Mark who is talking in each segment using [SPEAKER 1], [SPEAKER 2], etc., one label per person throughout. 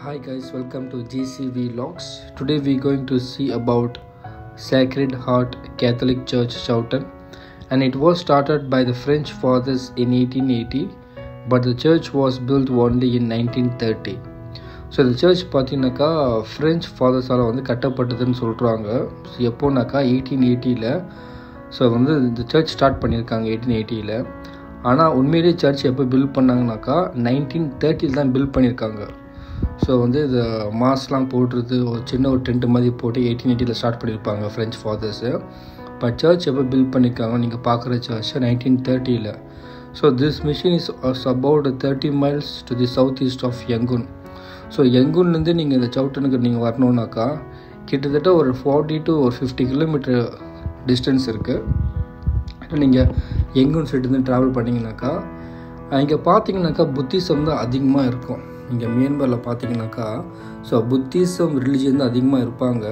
[SPEAKER 1] Hi guys, welcome to GCV Logs. Today we are going to see about Sacred Heart Catholic Church Chowton, and it was started by the French fathers in 1880, but the church was built only in 1930. So இந்த search பார்த்தீங்கன்னாக்கா French ஃபாதர்ஸால் கட்டப்பட்டதுன்னு சொல்கிறாங்க. So எப்போனாக்கா 1880. So இந்த search start பண்ணியிருக்காங்க 1880. ஆனால் உண்மையிலேயே search எப்போ build பண்ணாங்கனாக்கா 1930 தான் build பண்ணியிருக்காங்க. ஸோ இது மாஸ்லாம் போடுறது ஒரு டென்ட் மாதிரி போட்டு 1880 ஸ்டார்ட் பண்ணியிருப்பாங்க ஃப்ரெஞ்ச் ஃபாதர்ஸு. பட் சர்ச் எப்போ பில்ட் பண்ணியிருக்காங்க நீங்கள் பார்க்குற church 1930. So this mission is about 30 miles to the south east of Yangon. So யங்கூன்லேருந்து நீங்கள் இந்த சவுட்டனுக்கு நீங்கள் வரணுன்னாக்கா கிட்டத்தட்ட ஒரு 40 to 50 கிலோமீட்டர் டிஸ்டன்ஸ் இருக்குது. நீங்கள் யங்கூன் சைட்லேருந்து ட்ராவல் பண்ணிங்கனாக்கா இங்கே பார்த்தீங்கன்னாக்கா புத்திசம் தான் அதிகமாக இருக்கும். இங்கே மியான்மரில் பார்த்தீங்கன்னாக்கா ஸோ புத்திசம் ரிலிஜியன் தான் அதிகமாக இருப்பாங்க.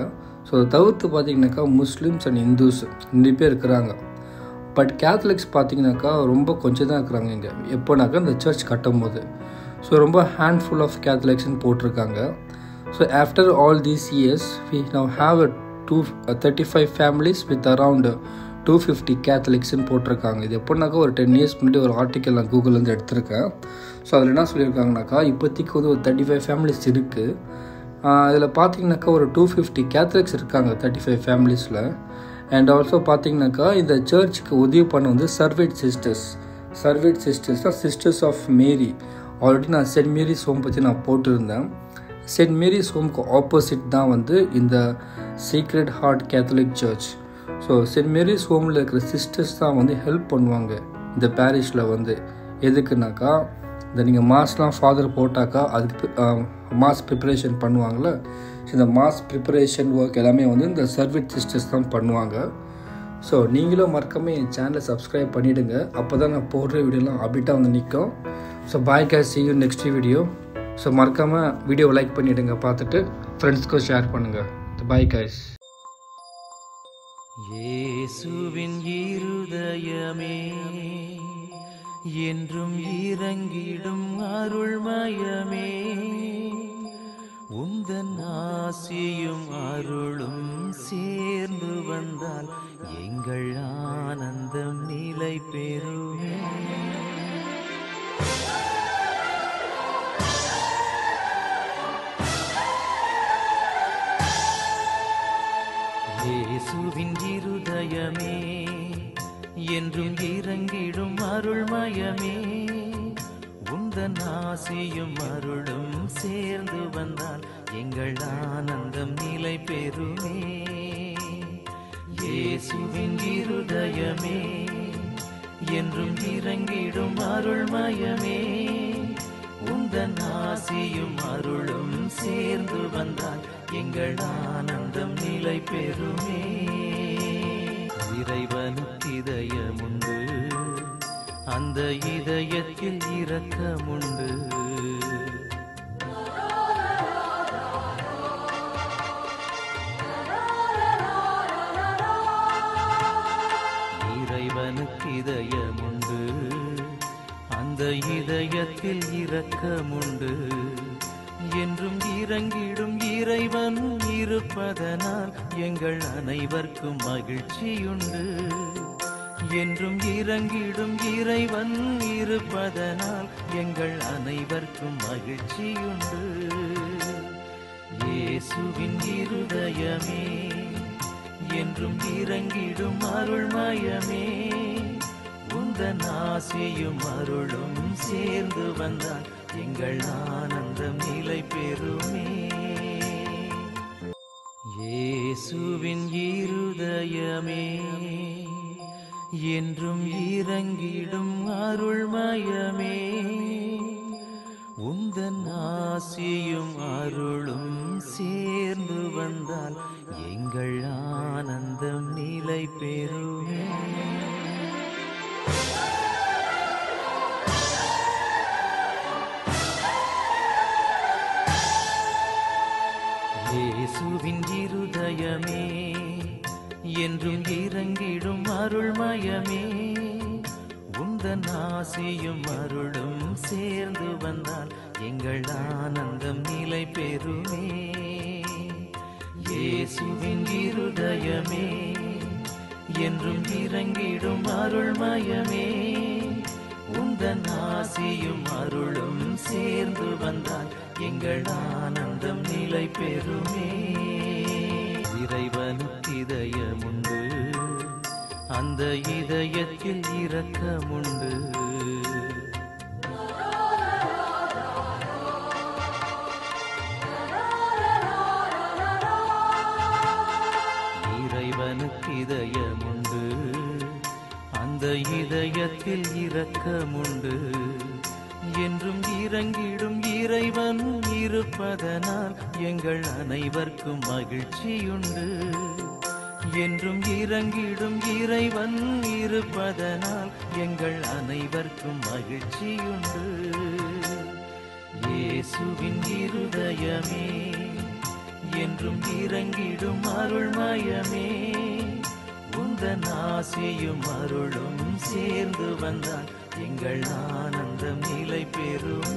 [SPEAKER 1] ஸோ அதை தவிர்த்து பார்த்தீங்கன்னாக்கா முஸ்லீம்ஸ் அண்ட் இந்துஸ் 2 பேர் இருக்கிறாங்க. பட் கேத்தலிக்ஸ் பார்த்தீங்கன்னாக்கா ரொம்ப கொஞ்சம் தான் இருக்கிறாங்க இங்கே. எப்போனாக்கா இந்த சர்ச் கட்டும் போது ஸோ ரொம்ப ஹேண்ட்ஃபுல் ஆஃப் கேத்தலிக்ஸ்ன்னு போட்டிருக்காங்க. So after all these years we now have 35 families with around 250 கேத்தலிக்ஸ்ன்னு போட்டிருக்காங்க. இது எப்படின்னாக்கா ஒரு 10 years முன்னாடி ஒரு ஆர்டிக்கல் நான் கூகுள்லேருந்து எடுத்திருக்கேன். ஸோ அதில் என்ன சொல்லியிருக்காங்கனாக்கா இப்போதைக்கு ஒரு 35 ஃபேமிலிஸ் இருக்குது. அதில் பார்த்தீங்கன்னாக்கா ஒரு 250 கேத்தலிக்ஸ் இருக்காங்க 35 ஃபேமிலிஸில். அண்ட் ஆல்சோ பார்த்தீங்கன்னாக்கா இந்த சர்ச்சுக்கு உதவி பண்ண சர்வேட் சிஸ்டர்ஸ்னால் சிஸ்டர்ஸ் ஆஃப் மேரி. ஆல்ரெடி நான் சென்ட் மேரிஸ் ஹோம் பற்றி நான் போட்டிருந்தேன். சென்ட் மேரிஸ் ஹோம்க்கு ஆப்போசிட் தான் இந்த sacred heart Catholic church. So saint Mary's ஹோமில் இருக்கிற சிஸ்டர்ஸ் தான் ஹெல்ப் பண்ணுவாங்க இந்த பேரிஷில். எதுக்குனாக்கா நீங்கள் மாஸ்லாம் ஃபாதர் போட்டாக்கா அதுக்கு மாஸ் ப்ரிப்பரேஷன் பண்ணுவாங்கள்ல. இந்த மாஸ் ப்ரிப்பரேஷன் ஒர்க் எல்லாமே இந்த சர்வீட் சிஸ்டர்ஸ் தான் பண்ணுவாங்க. ஸோ நீங்களும் மறக்காமல் என் சேனலை சப்ஸ்கிரைப் பண்ணிவிடுங்க. அப்போ தான் நான் போடுற வீடியோலாம் அப்டேட்டாக நிற்கும். So bye guys, see you next video. So மறக்காமல் வீடியோவை லைக் பண்ணிவிடுங்க, பார்த்துட்டு ஃப்ரெண்ட்ஸ்க்கும் ஷேர் பண்ணுங்கள். பாய் guys.
[SPEAKER 2] இயேசுவின் இருதயமே என்றும் இறங்கிடும் அருள்மயமே, உந்தன் ஆசியும் அருளும் சேர்ந்து வந்தால் எங்கள் ஆனந்தம் நிலை பெறுமே. இயேசுவின் இருதயமே என்றும் இறங்கிடும் அருள்மயமே, உந்தன் ஆசியும் அருளும் சேர்ந்து வந்தால் எங்கள் ஆனந்தம் நிலை பெறுமே. இயேசுவின் இருதயமே என்றும் இறங்கிடும் அருள்மயமே, உந்தன் ஆசியும் அருளும் சேர்ந்து வந்தால் எங்கள் ஆனந்தம் நிலை பெறுமே. இறைவனுக்கு இதயமுண்டு, அந்த இதயத்தில் இரக்கமுண்டு. இறைவனுக்கு இதயமுண்டு, அந்த இதயத்தில் இரக்கமுண்டு. என்றும் இறங்கிடும் இறைவன் இருப்பதனால் எங்கள் அனைவருக்கும் மகிழ்ச்சியுண்டு. என்றும் இறங்கிடும் இறைவன் இருப்பதனால் எங்கள் அனைவருக்கும் மகிழ்ச்சியுண்டு. இயேசுவின் இருதயமே என்றும் இறங்கிடும் அருள்மயமே, உந்தன் ஆசியும் அருளும் சேர்ந்து வந்தால் எங்கள் ஆனந்தம் நிலை பெறுமே. இயேசுவின் இருதயமே என்றும் இறங்கிடும் அருள்மயமே, உந்தன் ஆசியும் அருளும் சேர்ந்து வந்தால் எங்கள் ஆனந்தம் நிலை பெறுமே. இயேசுவின் இருதயமே என்றும் இறங்கிடும் அருள்மயமே, உந்தன் உந்தன் ஆசியும் அருளும் சேர்ந்து வந்தால் எங்கள் ஆனந்தம் நிலை பெறுமே. இயேசுவின் இருதயமே என்றும் இறங்கிடும் அருள்மயமே, உந்தன் ஆசியும் அருளும் சேர்ந்து வந்தால் எங்கள் ஆனந்தம் நிலை பெறுமே. இறைவனுக்கு இதயமுண்டு, அந்த இதயத்தில் இரக்கமுண்டு. இறைவனுக்கு இதயமுண்டு, அந்த இதயத்தில் இரக்கமுண்டு. என்றும் இறங்கிடும் இறைவன் இருப்பதனால் எங்கள் அனைவருக்கும் மகிழ்ச்சியுண்டு. என்றும் இறங்கிடும் இறைவன் இருப்பதனால் எங்கள் அனைவருக்கும் மகிழ்ச்சியுண்டு. இயேசுவின் இருதயமே என்றும் இறங்கிடும் அருள்மயமே, உந்தன் ஆசியும் அருளும் சேர்ந்து வந்தால் எங்கள் ஆனந்தம் நிலை பெறும்.